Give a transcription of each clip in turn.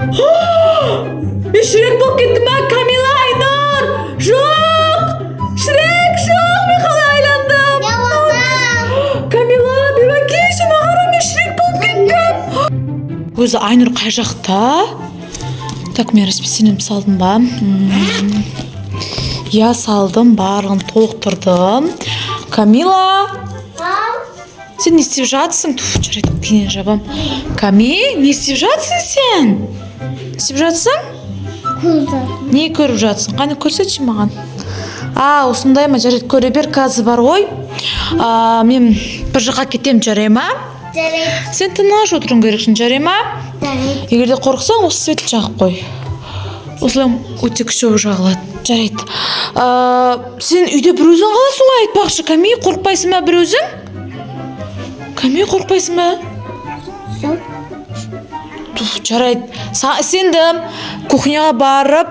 Мен Шрек болып кеттім ба? Камила, Айнұр! Жоқ! Шрек, жоқ! Мен қалай айландым? Камила, бері келші, маған мен Шрек болып кеттім. Өзі Айнұр қай жақта? Так, мен расписанием салдым ба? Я салдым, барлығын толықтырдым. Камила! Сен не істеп жатсың? Жарайды, кенен жабам. Ками, не істеп жатсың сен? Не істеп жатсың? Не көріп жатсың? Қане көрсетші маған. Осындай ма? Жарайды, көре бер, қазір бар ғой. Мен бір жаққа кетем, жарай ма? Жарайды. Сен тыныш отыруың керексің, жарай ма? Жарайды. Егерде қорықсаң, осы светті жағып қой. Осылай өте күшті жағылады. Жарайды. Сен үйде бір өзің қаласың ғой, айтпақшы. Ками, қорықпайсың ба бір өзің? Ками, қорықпайсың ба? Жарайды. Сендім кухняға барып,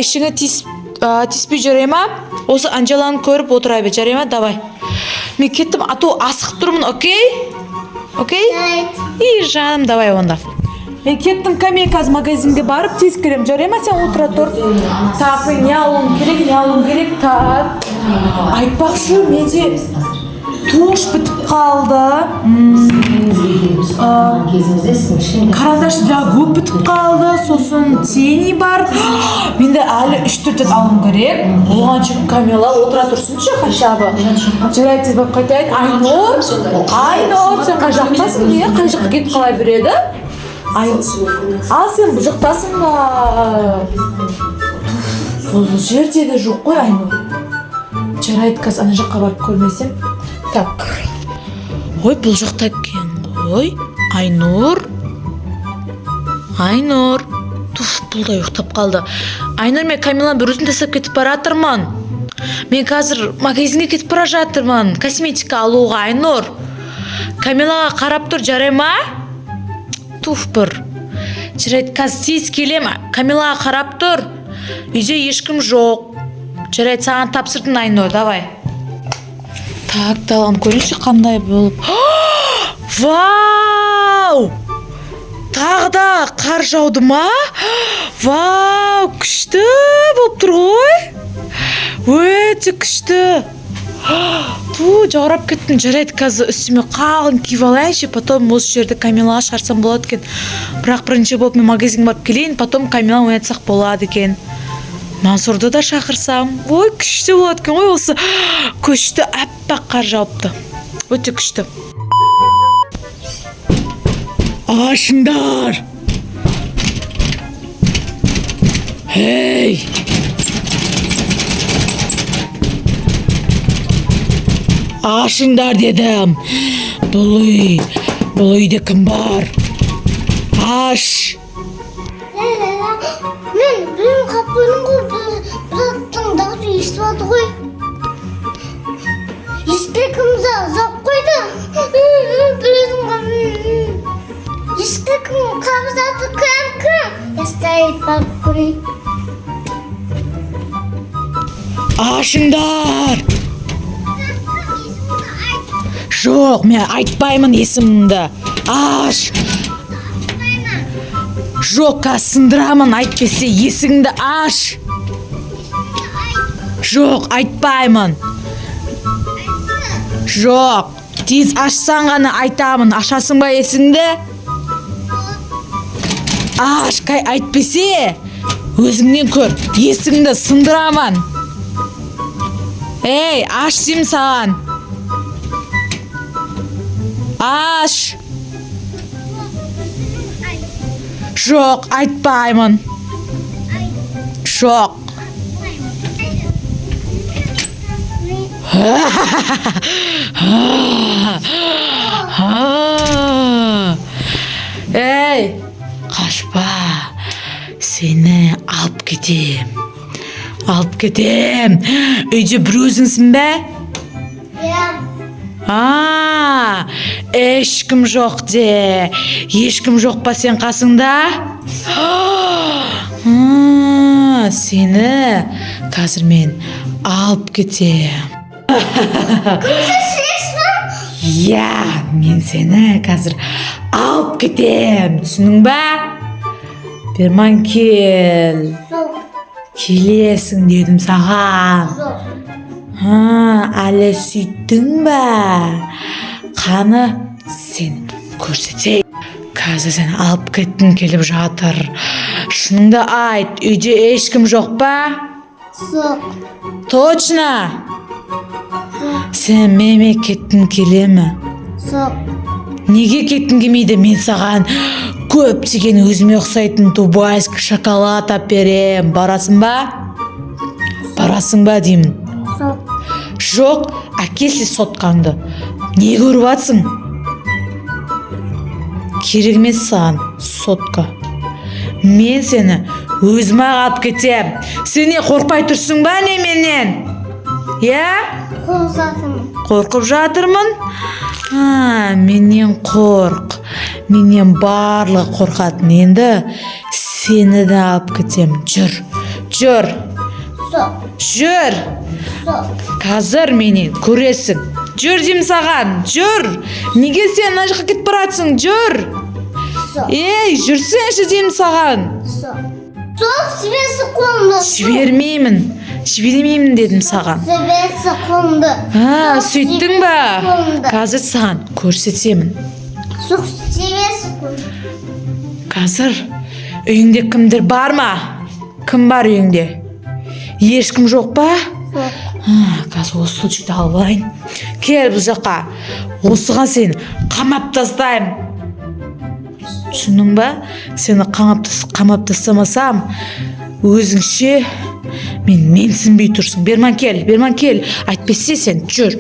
ішіңе тиіспей жарай ма? Осы Анжеланы көріп отыра бер, жарай ма? Давай. Мен кеттім, асық тұрмын, окей? Окей? Жарайды. Жаным, давай онда. Мен кеттім, Ками, қазір магазинге барып тез керем, жарай ма? Сен отыра тұр. Так, мен не алуым керек, так. Айтпақшы, менде туш бітіп қалды. Карандаш для губ бітіп қалды, сосын тени бар. Менде әлі 3-4 алуым керек. Оған үшін Камила отыра тұрсыншы хотя бы. Жарайды, тез барып қайтайын. Айнұр, сен қай жақтасың? Не? Қай жаққа кетіп қалай береді? Сен бұл жақтасың ба? Бұл жерде де жоқ қой, Айнұр. Жарайды, қазір ана жаққа барып көрмесем. Так. Ой, бұл жақта екен ғой. Айнұр. Бұл да ұйықтап қалды. Айнұр, мен Камиланы бір өзін тастап кетіп бара жатырмын. Мен қазір магазинге кетіп бара жатырмын. Косметика алуға, Айнұр. Камилаға қарап тұр, жарай ма? Бір. Жарайды, қазір тез келем. Камилаға қарап тұр. Үйде ешкім жоқ. Жарайды, саған тапсырдың, Айнұр, давай. Так, далам көрейінші қандай болып. Вау! Тағы да қар жауды ма? Вау, күшті болып тұр ғой. Өте күшті. Жаурап кеттім. Жарайды, қазір үстіме қалың киіп алайыншы, потом осы жерді Камилаға шығарсам болады екен. Бірақ бірінші болып мен магазинге барып келейін, потом Камиланы ойнатсақ болады екен. Мансұрды да шақырсам. Ой, күшті болады екен ғой, осы күшті аппақ қар жауыпты. Өте күшті. Ашыңдар! Хей! Ашыңдар дедім. Бұл үйде кім бар? Аш! Мен қапының біраттың дауысы естіп алды ғой. Ешкім зап қойды. Ешкім қабызады, кім? Естайт барып көрейін. Ашыңдар! Жоқ, мен айтпаймын есімімді. Аш! Жоқ, сындырамын, айтпесе есіңді аш. Жоқ, айтпаймын. Жоқ, тез ашсаң ғана айтамын. Ашасың ба есіңді? Аш, қай айтпесе өзіңнен көр. Есіңді сындырамын. Ей, аш деймін саған. Аш! Жоқ, айтпаймын. Жоқ. Ей, қашпа. Сені алып кетем. Үйде бір өзіңсің бе? Ешкім жоқ де. Ешкім жоқ па сен қасыңда? Сені қазір мен алып кетем. Мен сені қазір алып кетем. Түсінің ба? Берман кел. Жоқ. Келесің дедім саған. Жоқ. Әлі сөйттің бе? Қаны сен көрсетейін. Қазір сен алып кеттің келіп жатыр. Шыныңды айт, үйде ешкім жоқ па? Жоқ. Точно? Сен менімен кеттің келемі? Жоқ. Неге кеттің келмейді? Мен саған көптеген өзіме ұқсайтын дубайский шоколад алып берем. Барасың ба? Барасың ба деймін. Жоқ. Жоқ, әкелші соткаңды. Не көріп атсың? Керек емес саған сотка. Мен сені өзіме алып кетем. Сен не қорқпай тұрсың ба неменен? Қорқып жатырмын? Менен қорқ. Менен барлығы қорқатын. Енді сені де алып кетем. Жүр. Жоқ. Жүр. Жоқ. Қазір менен көресің. Жүр деймін саған. Жүр. Неге сен мына жаққа кетіп баратсың? Жүр. Жоқ. Ей, жүрсеңші деймін саған. Жоқ, жіберсі қолымды. Жібермеймін дедім саған. Жіберсі қолымды. Сөйттің ба? Қазір саған көрсетемін. Жоқ, жіберсі қолымды. Қазір үйіңде кімдер бар ма? Кім бар үйіңде? Ешкім жоқ па? Жоқ. Қазір осы случайды алып алайын. Кел бұл жаққа. Осыған сен қамап тастайым. Түсінің ба? Сені қамап тастамасам, өзіңше менсінбей тұрсың. Берман кел. Айтпесе сен жүр.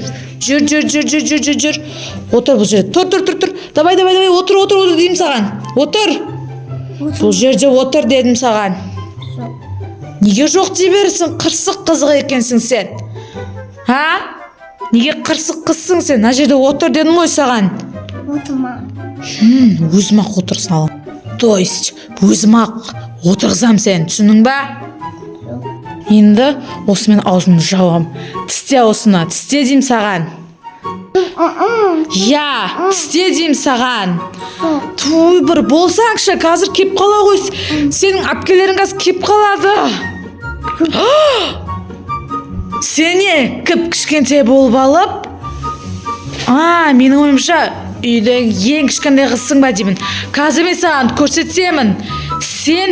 Отыр бұл жерде. Тұр. Давай, отыр деймін саған. Отыр. Бұл жерде отыр дедім саған. Неге жоқ дей берсің? Қырсық қызық екенсің сен. Неге қырсық қызсың сен? Мына жерде отыр дедім ғой саған. Отырма. Өзім-ақ отырсың алам. То есть, өзім-ақ отырғызам сен. Түсінің ба? Енді осымен аузымды жауам. Тісте осыны. Тісте деймін саған. Тісте деймін саған. Туй бір болсаңшы, қазір кеп қала ғой. Сенің әпкелерің қазір кеп қалады. Сене кіп кішкентай болып алып? Менің ойымша үйде ең кішкентай қызсың ба деймін. Қазір мен саған көрсетемін. Сен